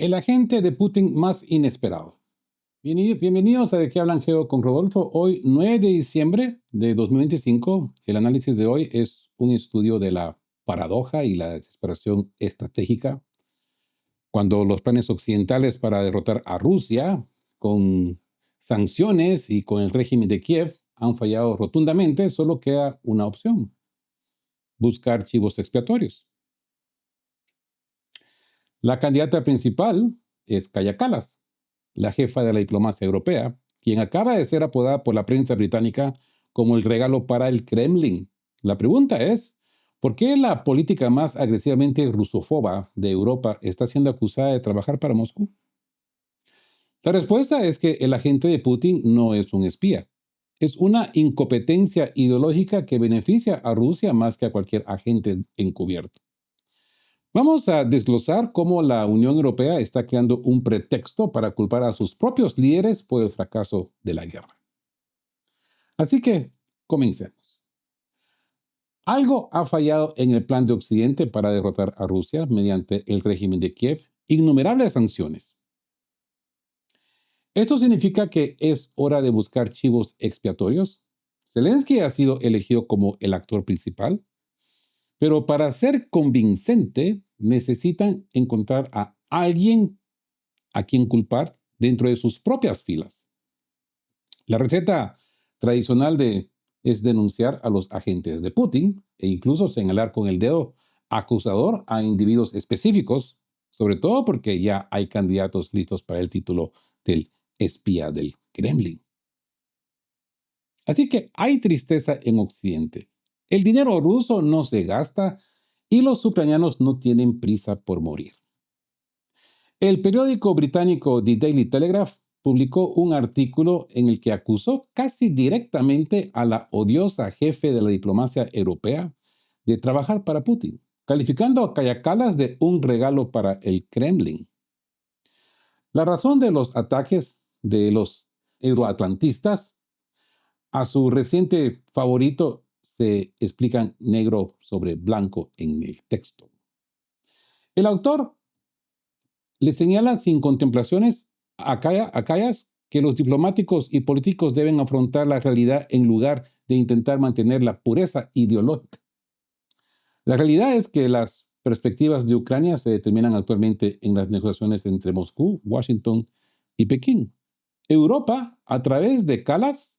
El agente de Putin más inesperado. Bienvenidos a De qué hablan Geo con Rodolfo. Hoy, 9 de diciembre de 2025, el análisis de hoy es un estudio de la paradoja y la desesperación estratégica. Cuando los planes occidentales para derrotar a Rusia con sanciones y con el régimen de Kiev han fallado rotundamente, solo queda una opción: buscar chivos expiatorios. La candidata principal es Kaja Kallas, la jefa de la diplomacia europea, quien acaba de ser apodada por la prensa británica como el regalo para el Kremlin. La pregunta es, ¿por qué la política más agresivamente rusofoba de Europa está siendo acusada de trabajar para Moscú? La respuesta es que el agente de Putin no es un espía. Es una incompetencia ideológica que beneficia a Rusia más que a cualquier agente encubierto. Vamos a desglosar cómo la Unión Europea está creando un pretexto para culpar a sus propios líderes por el fracaso de la guerra. Así que, comencemos. Algo ha fallado en el plan de Occidente para derrotar a Rusia mediante el régimen de Kiev, innumerables sanciones. ¿Esto significa que es hora de buscar chivos expiatorios? Zelensky ha sido elegido como el actor principal, pero para ser convincente necesitan encontrar a alguien a quien culpar dentro de sus propias filas. La receta tradicional es denunciar a los agentes de Putin e incluso señalar con el dedo acusador a individuos específicos, sobre todo porque ya hay candidatos listos para el título del espía del Kremlin. Así que hay tristeza en Occidente. El dinero ruso no se gasta y los ucranianos no tienen prisa por morir. El periódico británico The Daily Telegraph publicó un artículo en el que acusó casi directamente a la odiosa jefe de la diplomacia europea de trabajar para Putin, calificando a Kaja Kallas de un regalo para el Kremlin. La razón de los ataques de los euroatlantistas a su reciente favorito se explican negro sobre blanco en el texto. El autor le señala sin contemplaciones a Kallas que los diplomáticos y políticos deben afrontar la realidad en lugar de intentar mantener la pureza ideológica. La realidad es que las perspectivas de Ucrania se determinan actualmente en las negociaciones entre Moscú, Washington y Pekín. Europa, a través de Kallas,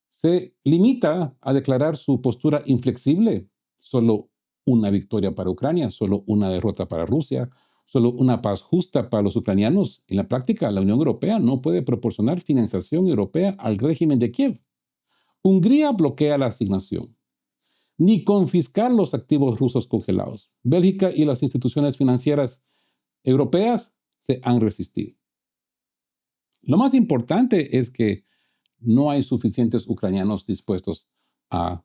se limita a declarar su postura inflexible: solo una victoria para Ucrania, solo una derrota para Rusia, solo una paz justa para los ucranianos. En la práctica, la Unión Europea no puede proporcionar financiación europea al régimen de Kiev. Hungría bloquea la asignación, ni confiscar los activos rusos congelados. Bélgica y las instituciones financieras europeas se han resistido. Lo más importante es que no hay suficientes ucranianos dispuestos a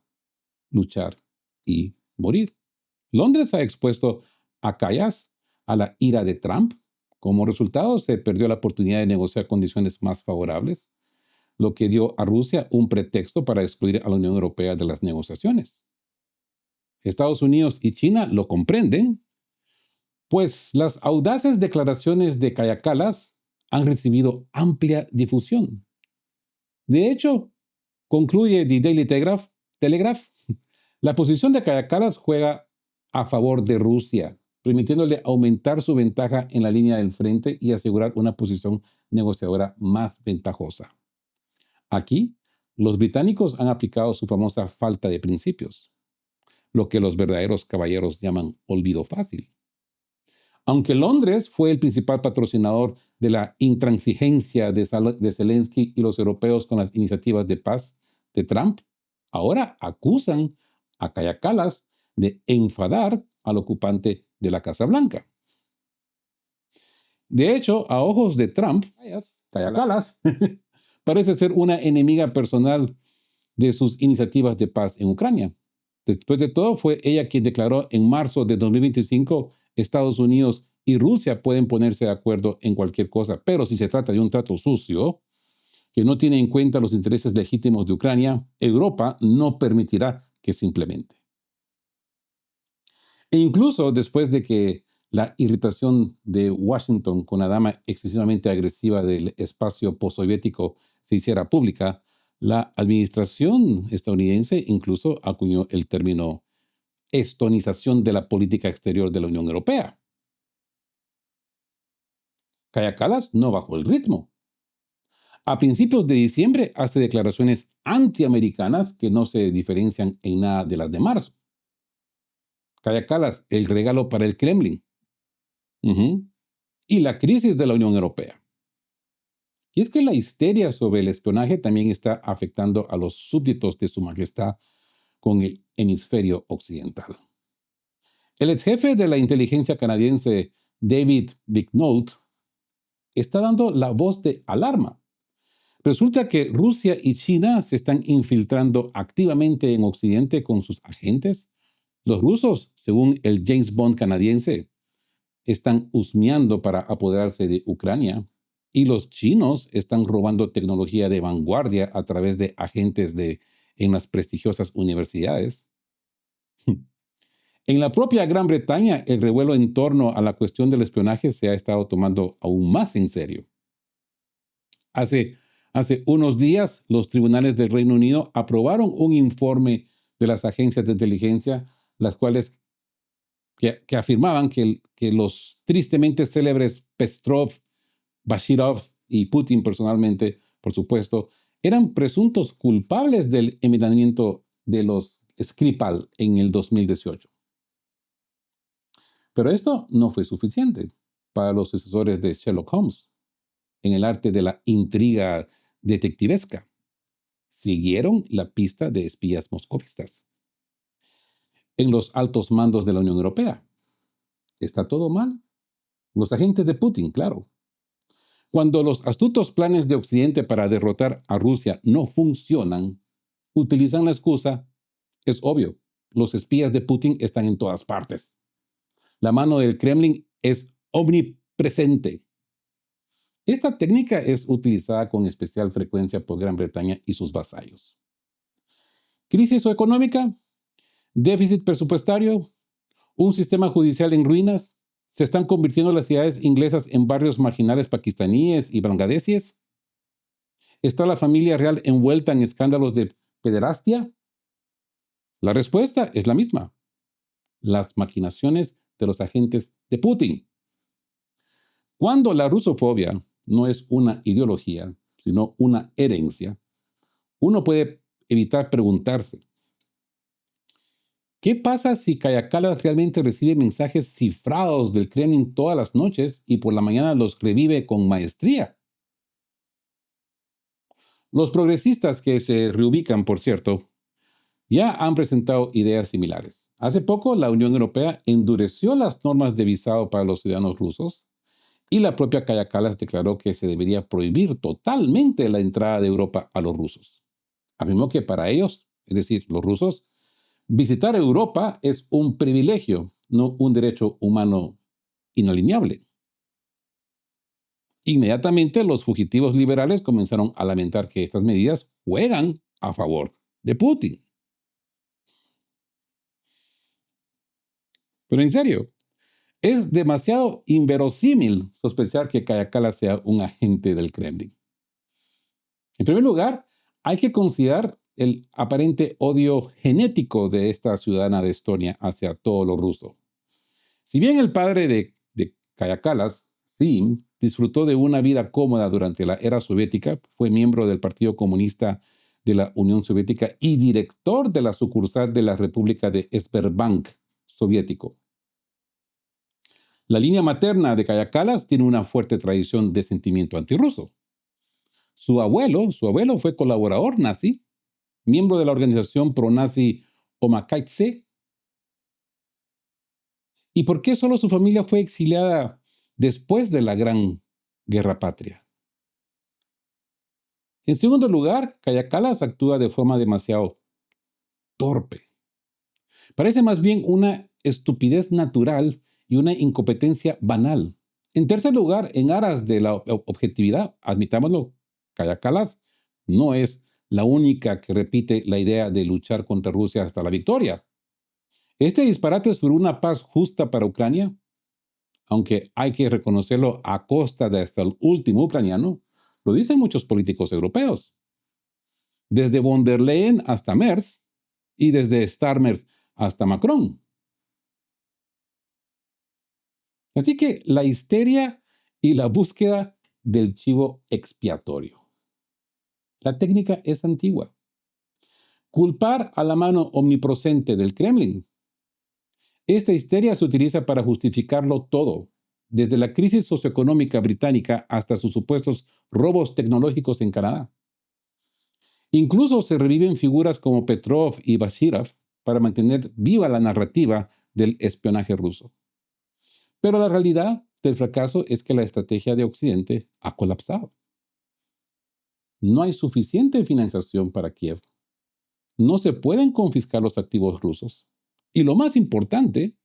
luchar y morir. Londres ha expuesto a Kallas a la ira de Trump. Como resultado, se perdió la oportunidad de negociar condiciones más favorables, lo que dio a Rusia un pretexto para excluir a la Unión Europea de las negociaciones. Estados Unidos y China lo comprenden, pues las audaces declaraciones de Kaja Kallas han recibido amplia difusión. De hecho, concluye The Daily Telegraph, la posición de Kaja Kallas juega a favor de Rusia, permitiéndole aumentar su ventaja en la línea del frente y asegurar una posición negociadora más ventajosa. Aquí, los británicos han aplicado su famosa falta de principios, lo que los verdaderos caballeros llaman olvido fácil. Aunque Londres fue el principal patrocinador de la intransigencia de Zelensky y los europeos con las iniciativas de paz de Trump, ahora acusan a Kaja Kallas de enfadar al ocupante de la Casa Blanca. De hecho, a ojos de Trump, Kaja Kallas parece ser una enemiga personal de sus iniciativas de paz en Ucrania. Después de todo, fue ella quien declaró en marzo de 2025: Estados Unidos y Rusia pueden ponerse de acuerdo en cualquier cosa, pero si se trata de un trato sucio que no tiene en cuenta los intereses legítimos de Ucrania, Europa no permitirá que se implemente. E incluso después de que la irritación de Washington con la dama excesivamente agresiva del espacio postsoviético se hiciera pública, la administración estadounidense incluso acuñó el término estonización de la política exterior de la Unión Europea. Kaja Kallas no bajó el ritmo. A principios de diciembre hace declaraciones antiamericanas que no se diferencian en nada de las de marzo. Kaja Kallas, el regalo para el Kremlin. Y la crisis de la Unión Europea. Y es que la histeria sobre el espionaje también está afectando a los súbditos de Su Majestad con el hemisferio occidental. El ex jefe de la inteligencia canadiense, David Bicknott, está dando la voz de alarma. Resulta que Rusia y China se están infiltrando activamente en Occidente con sus agentes. Los rusos, según el James Bond canadiense, están husmeando para apoderarse de Ucrania. Y los chinos están robando tecnología de vanguardia a través de agentes en las prestigiosas universidades. En la propia Gran Bretaña, el revuelo en torno a la cuestión del espionaje se ha estado tomando aún más en serio. Hace unos días, los tribunales del Reino Unido aprobaron un informe de las agencias de inteligencia, las cuales que afirmaban que los tristemente célebres Pestrov, Bashirov y Putin personalmente, por supuesto, eran presuntos culpables del envenenamiento de los Skripal en el 2018. Pero esto no fue suficiente para los sucesores de Sherlock Holmes en el arte de la intriga detectivesca. Siguieron la pista de espías moscovistas. En los altos mandos de la Unión Europea. ¿Está todo mal? Los agentes de Putin, claro. Cuando los astutos planes de Occidente para derrotar a Rusia no funcionan, utilizan la excusa, es obvio, los espías de Putin están en todas partes. La mano del Kremlin es omnipresente. Esta técnica es utilizada con especial frecuencia por Gran Bretaña y sus vasallos. ¿Crisis económica? ¿Déficit presupuestario? ¿Un sistema judicial en ruinas? ¿Se están convirtiendo las ciudades inglesas en barrios marginales pakistaníes y bangladeses? ¿Está la familia real envuelta en escándalos de pederastia? La respuesta es la misma. Las maquinaciones de los agentes de Putin. Cuando la rusofobia no es una ideología, sino una herencia, uno puede evitar preguntarse, ¿qué pasa si Kaja Kallas realmente recibe mensajes cifrados del Kremlin todas las noches y por la mañana los revive con maestría? Los progresistas que se reubican, por cierto, ya han presentado ideas similares. Hace poco, la Unión Europea endureció las normas de visado para los ciudadanos rusos y la propia Kaja Kallas declaró que se debería prohibir totalmente la entrada de Europa a los rusos. Afirmó que para ellos, es decir, los rusos, visitar Europa es un privilegio, no un derecho humano inalienable. Inmediatamente los fugitivos liberales comenzaron a lamentar que estas medidas juegan a favor de Putin. Pero en serio, es demasiado inverosímil sospechar que Kaja Kallas sea un agente del Kremlin. En primer lugar, hay que considerar el aparente odio genético de esta ciudadana de Estonia hacia todo lo ruso. Si bien el padre de Kaja Kallas, Sim, disfrutó de una vida cómoda durante la era soviética, fue miembro del Partido Comunista de la Unión Soviética y director de la sucursal de la República de Sberbank soviético. La línea materna de Kaja Kallas tiene una fuerte tradición de sentimiento antirruso. Su abuelo fue colaborador nazi, miembro de la organización pro-nazi Omakhaitse. ¿Y por qué solo su familia fue exiliada después de la Gran Guerra Patria? En segundo lugar, Kaja Kallas actúa de forma demasiado torpe. Parece más bien una estupidez natural y una incompetencia banal. En tercer lugar, en aras de la objetividad, admitámoslo, Kaja Kallas no es la única que repite la idea de luchar contra Rusia hasta la victoria. Este disparate sobre una paz justa para Ucrania aunque hay que reconocerlo a costa de hasta el último ucraniano, lo dicen muchos políticos europeos. Desde von der Leyen hasta Merz y desde Starmer hasta Macron. Así que la histeria y la búsqueda del chivo expiatorio. La técnica es antigua. Culpar a la mano omnipresente del Kremlin. Esta histeria se utiliza para justificarlo todo, desde la crisis socioeconómica británica hasta sus supuestos robos tecnológicos en Canadá. Incluso se reviven figuras como Petrov y Bashirov para mantener viva la narrativa del espionaje ruso. Pero la realidad del fracaso es que la estrategia de Occidente ha colapsado. No hay suficiente financiación para Kiev. No se pueden confiscar los activos rusos. Y lo más importante,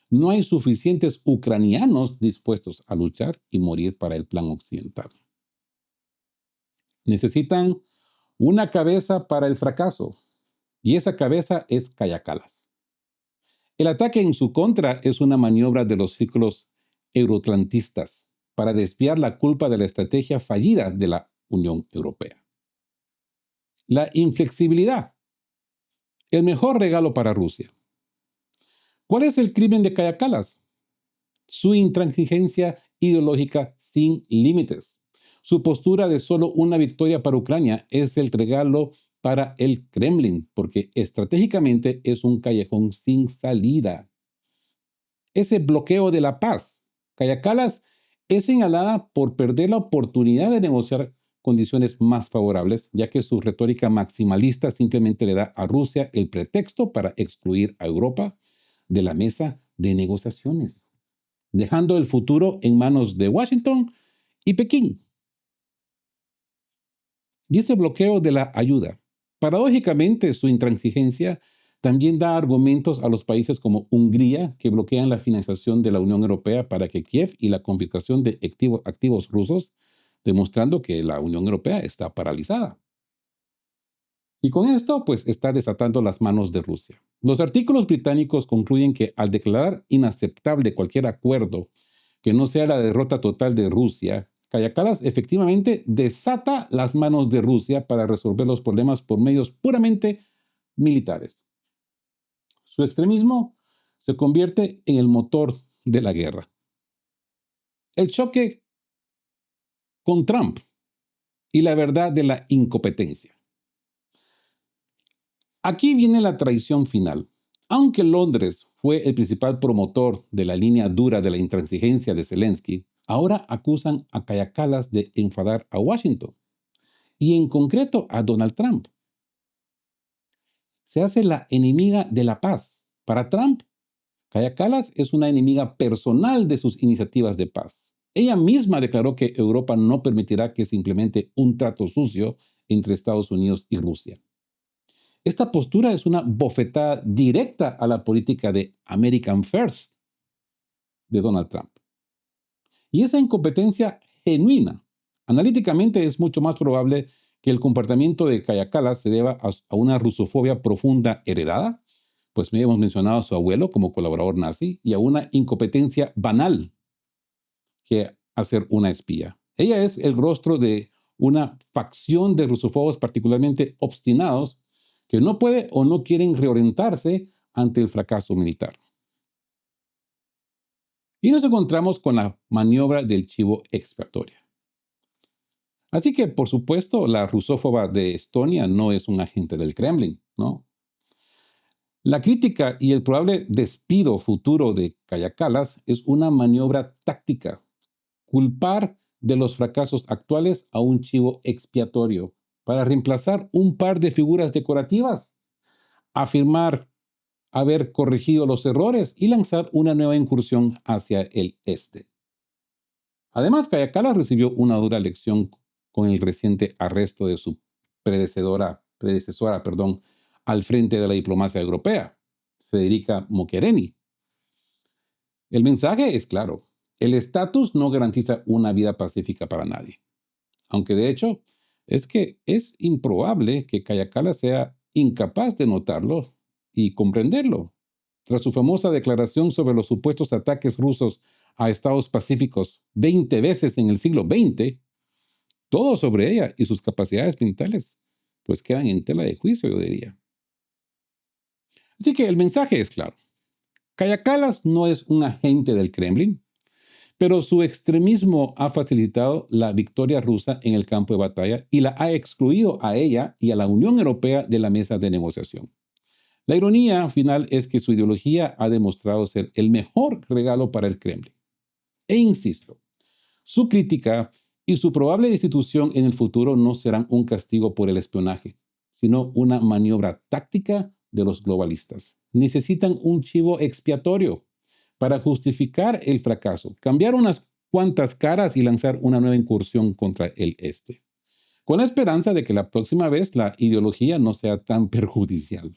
no hay suficientes ucranianos dispuestos a luchar y morir para el plan occidental. Necesitan una cabeza para el fracaso, y esa cabeza es Kaja Kallas. El ataque en su contra es una maniobra de los círculos euroatlantistas para desviar la culpa de la estrategia fallida de la Unión Europea. La inflexibilidad, el mejor regalo para Rusia. ¿Cuál es el crimen de Kaja Kallas? Su intransigencia ideológica sin límites. Su postura de solo una victoria para Ucrania es el regalo para el Kremlin, porque estratégicamente es un callejón sin salida. Ese bloqueo de la paz. Kaja Kallas es señalada por perder la oportunidad de negociar condiciones más favorables, ya que su retórica maximalista simplemente le da a Rusia el pretexto para excluir a Europa de la mesa de negociaciones, dejando el futuro en manos de Washington y Pekín. Y ese bloqueo de la ayuda. Paradójicamente, su intransigencia también da argumentos a los países como Hungría, que bloquean la financiación de la Unión Europea para que Kiev y la confiscación de activos rusos, demostrando que la Unión Europea está paralizada. Y con esto, pues, está desatando las manos de Rusia. Los artículos británicos concluyen que al declarar inaceptable cualquier acuerdo que no sea la derrota total de Rusia, Kaja Kallas efectivamente desata las manos de Rusia para resolver los problemas por medios puramente militares. Su extremismo se convierte en el motor de la guerra. El choque con Trump y la verdad de la incompetencia. Aquí viene la traición final. Aunque Londres fue el principal promotor de la línea dura de la intransigencia de Zelensky, ahora acusan a Kaja Kallas de enfadar a Washington y en concreto a Donald Trump. Se hace la enemiga de la paz. Para Trump, Kaja Kallas es una enemiga personal de sus iniciativas de paz. Ella misma declaró que Europa no permitirá que se implemente un trato sucio entre Estados Unidos y Rusia. Esta postura es una bofetada directa a la política de American First de Donald Trump. Y esa incompetencia genuina, analíticamente es mucho más probable que el comportamiento de Kaja Kallas se deba a una rusofobia profunda heredada, pues me hemos mencionado a su abuelo como colaborador nazi, y a una incompetencia banal que a ser una espía. Ella es el rostro de una facción de rusofobos particularmente obstinados que no puede o no quieren reorientarse ante el fracaso militar. Y nos encontramos con la maniobra del chivo expiatorio. Así que, por supuesto, la rusófoba de Estonia no es un agente del Kremlin, ¿no? La crítica y el probable despido futuro de Kaja Kallas es una maniobra táctica. Culpar de los fracasos actuales a un chivo expiatorio para reemplazar un par de figuras decorativas, afirmar haber corregido los errores y lanzar una nueva incursión hacia el este. Además, Kaja Kallas recibió una dura lección con el reciente arresto de su predecesora, al frente de la diplomacia europea, Federica Mogherini. El mensaje es claro. El estatus no garantiza una vida pacífica para nadie. Aunque de hecho, es que es improbable que Kaja Kallas sea incapaz de notarlo y comprenderlo. Tras su famosa declaración sobre los supuestos ataques rusos a estados pacíficos 20 veces en el siglo XX, todo sobre ella y sus capacidades mentales, pues quedan en tela de juicio, yo diría. Así que el mensaje es claro. Kaja Kallas no es un agente del Kremlin, pero su extremismo ha facilitado la victoria rusa en el campo de batalla y la ha excluido a ella y a la Unión Europea de la mesa de negociación. La ironía final es que su ideología ha demostrado ser el mejor regalo para el Kremlin. E insisto, su crítica y su probable destitución en el futuro no serán un castigo por el espionaje, sino una maniobra táctica de los globalistas. Necesitan un chivo expiatorio para justificar el fracaso, cambiar unas cuantas caras y lanzar una nueva incursión contra el este, con la esperanza de que la próxima vez la ideología no sea tan perjudicial.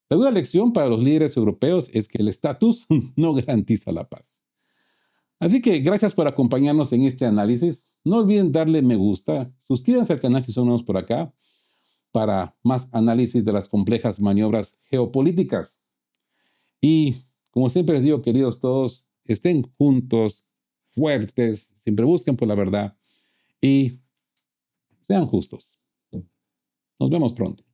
La dura lección para los líderes europeos es que el estatus no garantiza la paz. Así que gracias por acompañarnos en este análisis. No olviden darle me gusta, suscríbanse al canal si son nuevos por acá para más análisis de las complejas maniobras geopolíticas. Y como siempre les digo, queridos todos, estén juntos, fuertes, siempre busquen por la verdad y sean justos. Nos vemos pronto.